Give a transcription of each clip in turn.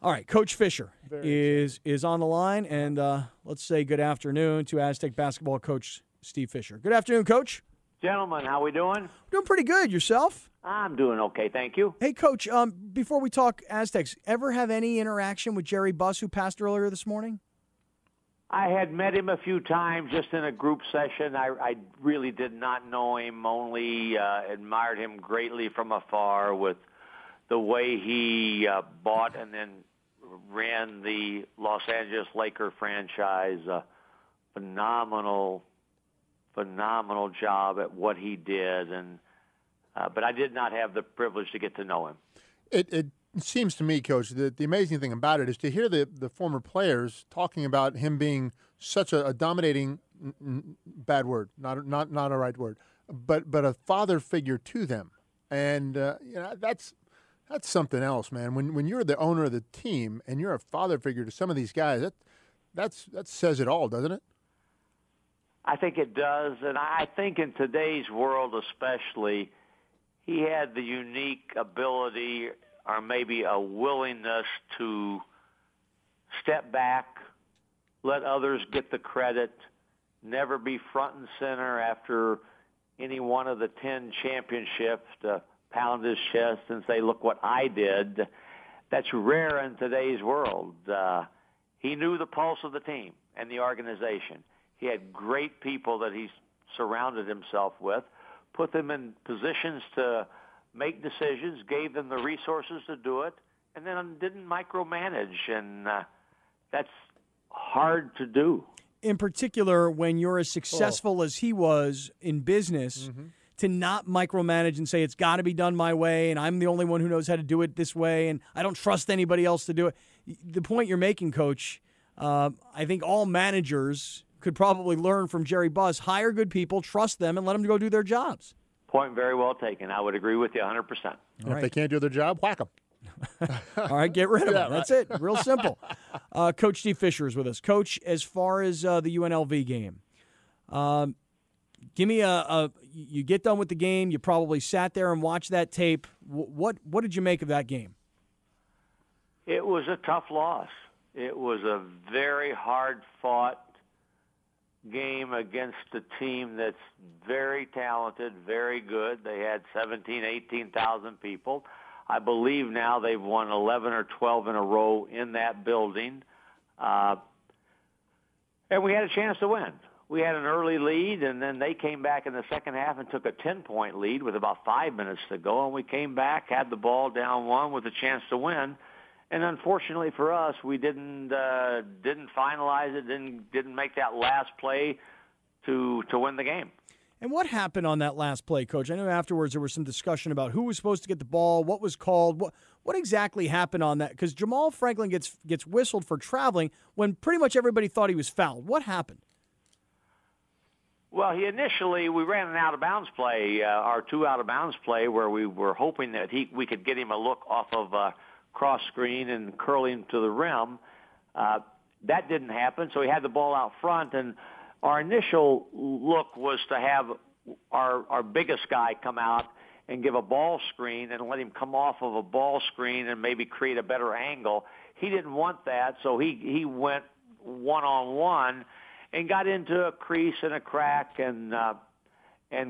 All right, Coach Fisher is on the line, and let's say good afternoon to Aztec basketball coach Steve Fisher. Good afternoon, Coach. Gentlemen, how we doing? Doing pretty good. Yourself? I'm doing okay, thank you. Hey, Coach, before we talk Aztecs, ever have any interaction with Jerry Buss, who passed earlier this morning? I had met him a few times just in a group session. I really did not know him, only admired him greatly from afar with the way he bought and then ran the Los Angeles Laker franchise. Phenomenal job at what he did, and but I did not have the privilege to get to know him. It seems to me, Coach, that the amazing thing about it is to hear the former players talking about him being such a dominating, bad word, not a right word, but a father figure to them, and that's something else, man. When you're the owner of the team and you're a father figure to some of these guys, that says it all, doesn't it? I think it does, and I think in today's world especially, he had the unique ability or maybe a willingness to step back, let others get the credit, never be front and center after any one of the 10 championships to pound his chest and say, look what I did. That's rare in today's world. He knew the pulse of the team and the organization. He had great people that he surrounded himself with, put them in positions to make decisions, gave them the resources to do it, and then didn't micromanage, and that's hard to do. In particular, when you're as successful as he was in business, to not micromanage and say it's got to be done my way, and I'm the only one who knows how to do it this way, and I don't trust anybody else to do it. The point you're making, Coach, I think all managers could probably learn from Jerry Buss. Hire good people, trust them, and let them go do their jobs. Point very well taken. I would agree with you 100%. If they can't do their job, whack them. All right, get rid of them. That's it. Real simple. Coach Steve Fisher is with us. Coach, as far as the UNLV game, give me you get done with the game. You probably sat there and watched that tape. What did you make of that game? It was a tough loss. It was a very hard-fought game against a team that's very talented, very good. They had 18,000 people. I believe now they've won 11 or 12 in a row in that building. And we had a chance to win. We had an early lead, and then they came back in the second half and took a 10-point lead with about 5 minutes to go, and we came back, had the ball down one with a chance to win. And unfortunately for us, we didn't finalize it, didn't make that last play to win the game. And what happened on that last play, Coach? I know afterwards there was some discussion about who was supposed to get the ball, what was called, what exactly happened on that? Because Jamal Franklin gets whistled for traveling when pretty much everybody thought he was fouled. What happened? Well, we ran an out-of-bounds play, our two out-of-bounds play, where we were hoping that we could get him a look off of cross screen and curl him to the rim. That didn't happen, so he had the ball out front, and our initial look was to have our biggest guy come out and give a ball screen and let him come off of a ball screen and maybe create a better angle. He didn't want that, so he went one-on-one and got into a crease and a crack and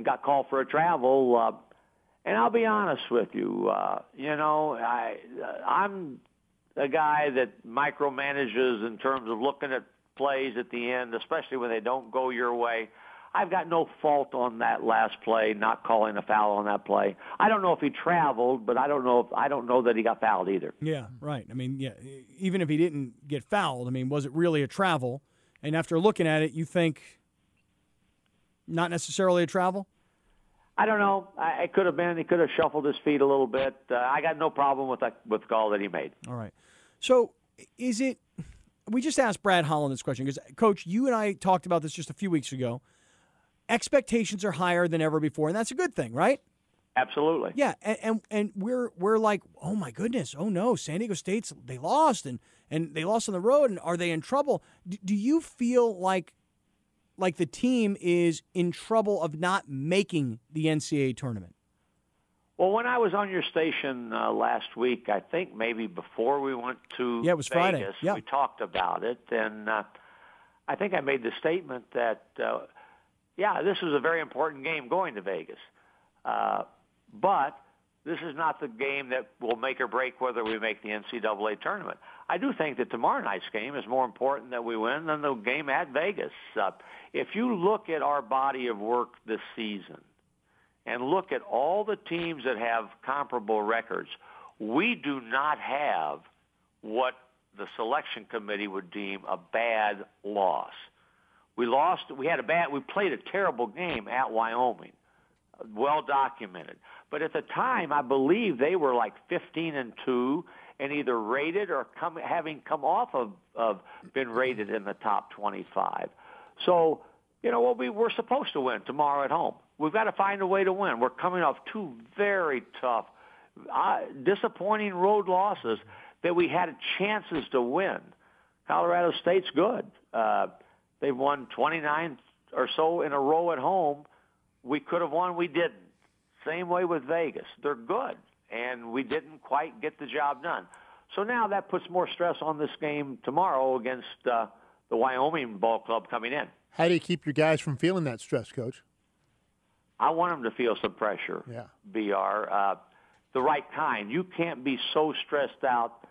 got called for a travel. And I'll be honest with you, I'm a guy that micromanages in terms of looking at plays at the end, especially when they don't go your way. I've got no fault on that last play, not calling a foul on that play. I don't know if he traveled, but I don't know that he got fouled either. Yeah, right. I mean, yeah, even if he didn't get fouled, I mean, was it really a travel? And after looking at it, you think not necessarily a travel? I don't know. It could have been. He could have shuffled his feet a little bit. I got no problem with the call that he made. All right. So is it – we just asked Brad Holland this question because, Coach, you and I talked about this just a few weeks ago. Expectations are higher than ever before, and that's a good thing, right? Absolutely. Yeah, and we're like, oh, my goodness, oh, no, San Diego State's – they lost, and they lost on the road, and are they in trouble? Do you feel like the team is in trouble of not making the NCAA tournament? Well, when I was on your station last week, I think maybe before we went to it was Vegas, Friday. Yeah. we talked about it, and I think I made the statement that, this was a very important game going to Vegas. But this is not the game that will make or break whether we make the NCAA tournament. I do think that tomorrow night's game is more important that we win than the game at Vegas. If you look at our body of work this season and look at all the teams that have comparable records, we do not have what the selection committee would deem a bad loss. We played a terrible game at Wyoming, well documented. But at the time, I believe they were like 15-2 and either rated or having come off of been rated in the top 25. So, we're supposed to win tomorrow at home. We've got to find a way to win. We're coming off two very tough, disappointing road losses that we had chances to win. Colorado State's good. They've won 29 or so in a row at home. We could have won. We didn't. Same way with Vegas. They're good, and we didn't quite get the job done. So now that puts more stress on this game tomorrow against the Wyoming ball club coming in. How do you keep your guys from feeling that stress, Coach? I want them to feel some pressure, BR, the right kind. You can't be so stressed out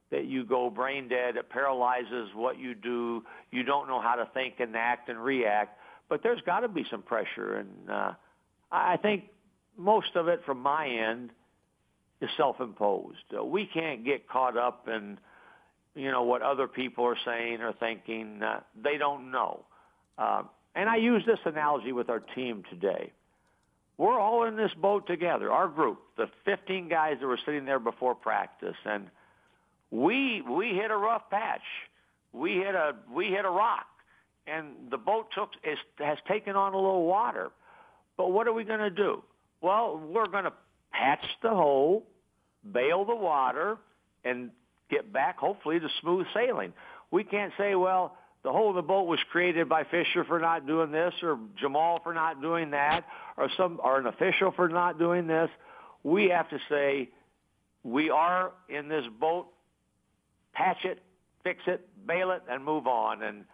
that you go brain dead. It paralyzes what you do. You don't know how to think and act and react. But there's got to be some pressure, and I think most of it from my end is self-imposed. We can't get caught up in, what other people are saying or thinking. They don't know. And I use this analogy with our team today. We're all in this boat together, our group, the 15 guys that were sitting there before practice, and we hit a rough patch. We hit a rock, and the boat has taken on a little water. But what are we going to do? Well, we're going to patch the hole, bail the water, and get back, hopefully, to smooth sailing. We can't say, well, the hole in the boat was created by Fisher for not doing this, or Jamal for not doing that, or an official for not doing this. We have to say, we are in this boat, patch it, fix it, bail it, and move on. And,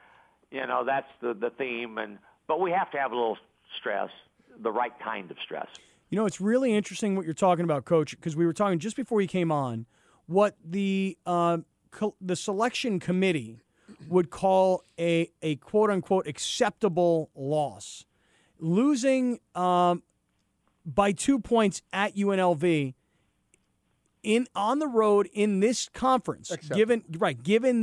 that's the theme. But we have to have a little stress, the right kind of stress. It's really interesting what you're talking about, Coach, because we were talking just before you came on what the selection committee would call a quote-unquote acceptable loss. Losing by 2 points at UNLV on the road in this conference, given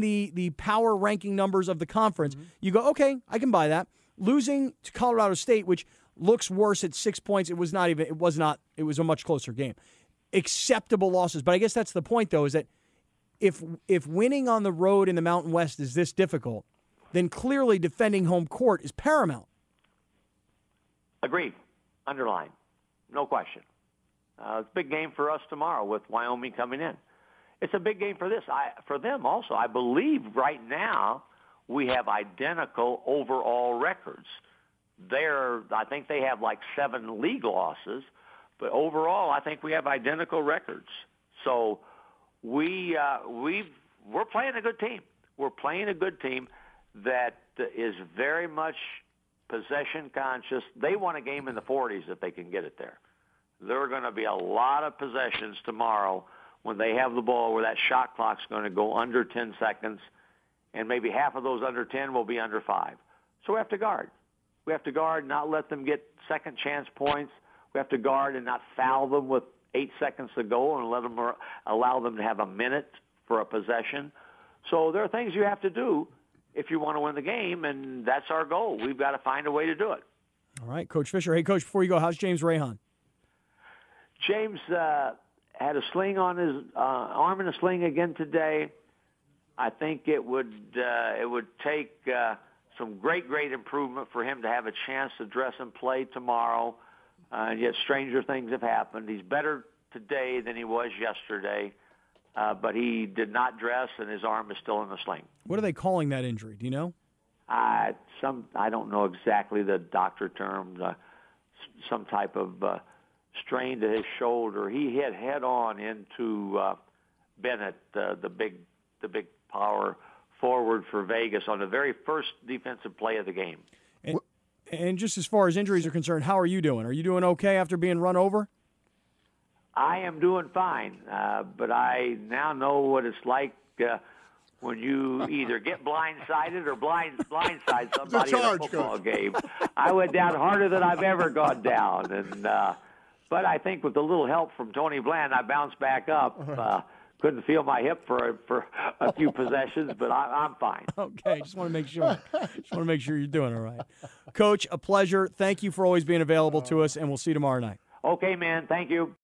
the power ranking numbers of the conference, you go, okay, I can buy that. Losing to Colorado State, which looks worse at 6 points. It was a much closer game. Acceptable losses. But I guess that's the point, though, is that if winning on the road in the Mountain West is this difficult, then clearly defending home court is paramount. Agreed. Underline. No question. It's a big game for us tomorrow with Wyoming coming in. It's a big game for them also. I believe right now we have identical overall records. I think they have like 7 league losses, but overall I think we have identical records. So we're playing a good team. We're playing a good team that is very much possession conscious. They want a game in the 40s if they can get it there. There are going to be a lot of possessions tomorrow when they have the ball where that shot clock's going to go under 10 seconds, and maybe half of those under 10 will be under 5. So we have to guard. We have to guard, not let them get second chance points. We have to guard and not foul them with 8 seconds to go and allow them to have a minute for a possession. So there are things you have to do if you want to win the game, and that's our goal. We've got to find a way to do it. All right, Coach Fisher. Hey, Coach, before you go, how's James Rahan? James had a sling on his arm in a sling again today. I think it would take some great improvement for him to have a chance to dress and play tomorrow. Yet stranger things have happened. He's better today than he was yesterday, but he did not dress, and his arm is still in the sling. What are they calling that injury? Do you know? I don't know exactly the doctor term. Some type of strain to his shoulder. He hit head on into Bennett, the big power forward for Vegas on the very first defensive play of the game. And just as far as injuries are concerned, how are you doing? Are you doing okay after being run over? I am doing fine, but I now know what it's like when you either get blindsided or blindside somebody in a football game. I went down harder than I've ever gone down, and but I think with a little help from Tony Bland, I bounced back up. Couldn't feel my hip for a few possessions, but I'm fine. Okay, just want to make sure. Just want to make sure you're doing all right. Coach, a pleasure. Thank you for always being available to us, and we'll see you tomorrow night. Okay, man. Thank you.